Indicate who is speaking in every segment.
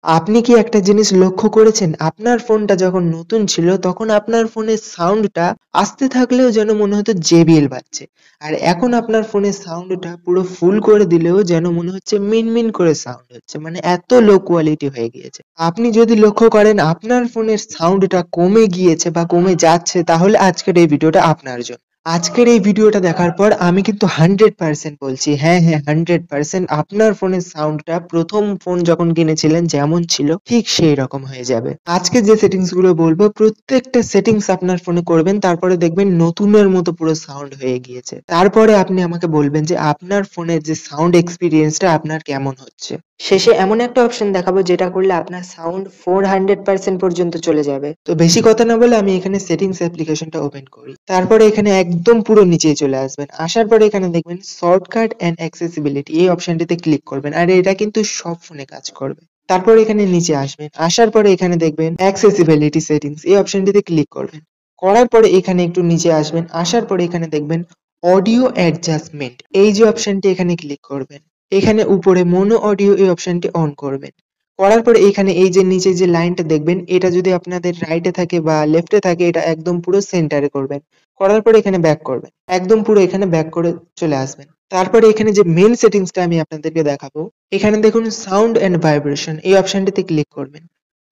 Speaker 1: আপনি কি একটা জিনিস লক্ষ্য করেছেন? আপনার ফোনটা যখন নতুন ছিল তখন আপনার ফোনের সাউন্ডটা আস্তে থাকলেও যেন মনে হতো JBL বাজছে। আর এখন আপনার ফোনের সাউন্ডটা পুরো ফুল করে দিলেও যেন মনে হচ্ছে মিনমিন করে সাউন্ড হচ্ছে। মানে এত লো কোয়ালিটি হয়ে গিয়েছে। আপনি যদি লক্ষ্য করেন আপনার ফোনের সাউন্ডটা কমে গিয়েছে বা কমে যাচ্ছে তাহলে আজকের এই ভিডিওটা আপনার জন্য। আজকের এই ভিডিওটা দেখার পর আমি কিন্তু 100% বলছি, হ্যাঁ, হ্যাঁ 100% আপনার ফোনের সাউন্ডটা ১ম ফোন যখন কিনেছিলেন যেমন ছিল ঠিক সেই রকম হয়ে যাবে। আজকে যে সেটিংস গুলো বলবো প্রত্যেকটা সেটিংস আপনার ফোনে করবেন, তারপরে দেখবেন নতুনের মতো পুরো সাউন্ড হয়ে গিয়েছে। তারপরে আপনি আমাকে বলবেন যে আপনার ফোনের যে সাউন্ড এক্সপেরিয়েন্সটা আপনার কেমন হচ্ছে। শেষে এমন একটা অপশন দেখাবো যেটা করলে আপনার সাউন্ড 400% পর্যন্ত চলে যাবে। তো বেশি কথা না বলে আমি এখানে সেটিংস অ্যাপ্লিকেশনটা ওপেন করি। তারপরে এখানে একদম পুরো নিচে চলে আসবেন। আসার পরে এখানে দেখবেন শর্টকাট অ্যান্ড অ্যাক্সেসিবিলিটি এই অপশনটিতে ক্লিক করবেন। আর এটা কিন্তু সব ফোনে কাজ করবে। তারপর এখানে নিচে আসবেন। আসার পরে এখানে দেখবেন অ্যাক্সেসিবিলিটি সেটিংস এই অপশনটিতে ক্লিক করবেন। করার পরে এখানে একটু নিচে আসবেন। আসার পরে এখানে দেখবেন অডিও অ্যাডজাস্টমেন্ট এই যে অপশনটি এখানে ক্লিক করবেন। এখানে উপরে মোনো অডিও এই অপশনটি অন করবেন। করার পরে এখানে এই যে নিচে যে লাইনটা দেখবেন এটা যদি আপনাদের রাইটে থাকে বা লেফটে থাকে এটা একদম পুরো সেন্টারে করবেন। করার পরে এখানে ব্যাক করবেন। একদম পুরো এখানে ব্যাক করে চলে আসবেন। তারপরে এখানে যে মেইন সেটিংসটা আমি আপনাদেরকে দেখাবো, এখানে দেখুন সাউন্ড অ্যান্ড ভাইব্রেশন এই অপশনটিতে ক্লিক করবেন।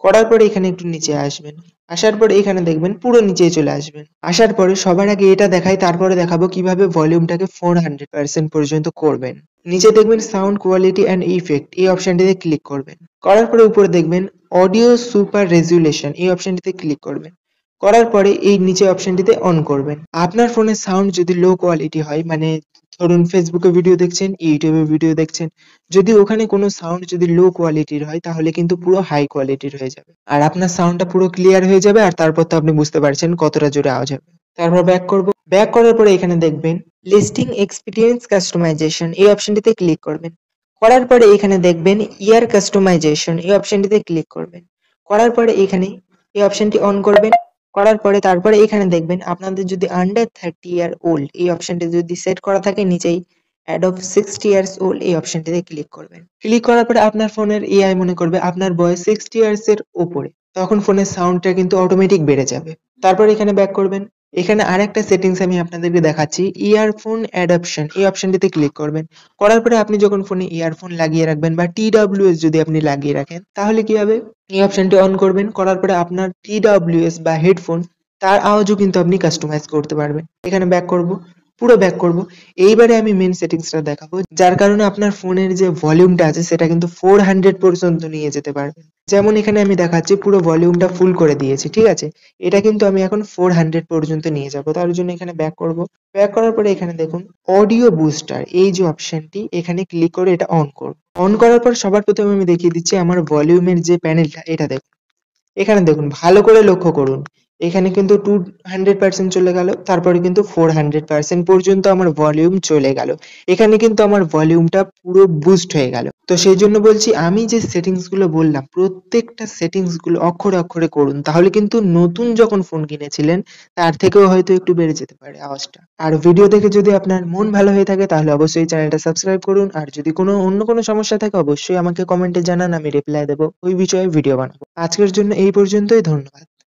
Speaker 1: করার পরে এখানে একটু নিচে আসবেন। আসার পরে এখানে দেখবেন পুরো নিচে চলে আসবেন। আসার পরে সবার আগে এটা দেখাই তারপরে দেখাবো কিভাবে ভলিউমটাকে 400% পর্যন্ত করবেন। নিচে দেখবেন সাউন্ড কোয়ালিটি অ্যান্ড ইফেক্ট এই অপশনটিতে ক্লিক করবেন। করার পরে উপরে দেখবেন অডিও সুপার রেজুলেশন এই অপশনটিতে ক্লিক করবেন। করার পরে এই নিচে অপশনটিতে অন করবেন। আপনার ফোনের সাউন্ড যদি লো কোয়ালিটি হয় মানে ধরুন ফেসবুকে ভিডিও দেখছেন, ইউটিউবে ভিডিও দেখছেন, যদি ওখানে কোনো সাউন্ড যদি লো কোয়ালিটির হয় তাহলে কিন্তু পুরো হাই কোয়ালিটির হয়ে যাবে। আর আপনার সাউন্ডটা পুরো ক্লিয়ার হয়ে যাবে আর তারপর তো আপনি বুঝতে পারছেন কতটা জোরে আওয়াজ হবে। তারপর ব্যাক করব। ব্যাক করার পরে এখানে দেখবেন লিস্টিং এক্সপিরিয়েন্স কাস্টমাইজেশন এই অপশনটিতে ক্লিক করবেন। করার পরে এখানে দেখবেন ইয়ার কাস্টমাইজেশন এই অপশনটিতে ক্লিক করবেন। করার পরে এখানে এই অপশনটি অন করবেন। করার পরে তারপরে এখানে দেখবেন আপনাদের যদি আন্ডার 30 ইয়ার ওল্ড এই অপশনটি যদি সেট করা থাকে নিচেই অ্যাডব 60 ইয়ার্স ওল্ড এই অপশনটিতে ক্লিক করবেন। ক্লিক করার পরে আপনার ফোনের এআই মনে করবে আপনার বয়স 60 ইয়ার্স এর উপরে। তখন ফোনের সাউন্ডটা কিন্তু অটোমেটিক বেড়ে যাবে। তারপর এখানে ব্যাক করবেন। এখানে আরেকটা সেটিংস আমি আপনাদেরকে দেখাচ্ছি। ইয়ারফোন অ্যাডপশন এই অপশনটিতে ক্লিক করবেন। করার পরে আপনি যখন ফোনে ইয়ারফোন লাগিয়ে রাখবেন বা TWS যদি আপনি লাগিয়ে রাখেন তাহলে কি হবে? এই অপশনটি অন করবেন। করার পরে আপনার TWS বা হেডফোন তার আওয়াজও কিন্তু আপনি কাস্টমাইজ করতে পারবেন। এখানে ব্যাক করব। পুরো ব্যাক করব। এইবারে আমি মেইন সেটিংসটা দেখাবো। যার কারণে আপনার ফোনের যে ভলিউমটা আছে সেটা কিন্তু 400 পর্যন্ত নিয়ে যেতে পারবেন। যেমন এখানে আমি দেখাচ্ছি পুরো ভলিউমটা ফুল করে দিয়েছি। ঠিক আছে? এটা কিন্তু আমি এখন 400 পর্যন্ত নিয়ে যাব। তার জন্য এখানে ব্যাক করব। ব্যাক করার পরে এখানে দেখুন অডিও বুস্টার এই যে অপশনটি এখানে ক্লিক করে এটা অন করব। অন করার পর সবার প্রথমে আমি দেখিয়ে দিচ্ছি আমার ভলিউমের যে প্যানেলটা এটা দেখুন। এখানে দেখুন ভালো করে লক্ষ্য করুন। এখানে কিন্তু 200% চলে গেল। তারপরে কিন্তু 400% পর্যন্ত আমার ভলিউম চলে গেল। এখানে কিন্তু আমার ভলিউমটা পুরো বুস্ট হয়ে গেল। তো সেইজন্য বলছি আমি যে সেটিংস গুলো বললাম প্রত্যেকটা সেটিংস গুলো অক্ষরে, অক্ষরে করুন। তাহলে কিন্তু নতুন যখন ফোন কিনেছিলেন তার থেকেও হয়তো একটু বেড়ে যেতে পারে আওয়াজটা। আর ভিডিও দেখে যদি আপনার মন ভালো হয়ে থাকে তাহলে অবশ্যই চ্যানেলটা সাবস্ক্রাইব করুন। আর যদি অন্য কোনো সমস্যা থাকে অবশ্যই আমাকে কমেন্টে জানান, আমি রিপ্লাই দেব। ওই বিষয়ে ভিডিও বানাবো। আজকের জন্য এই পর্যন্তই, ধন্যবাদ।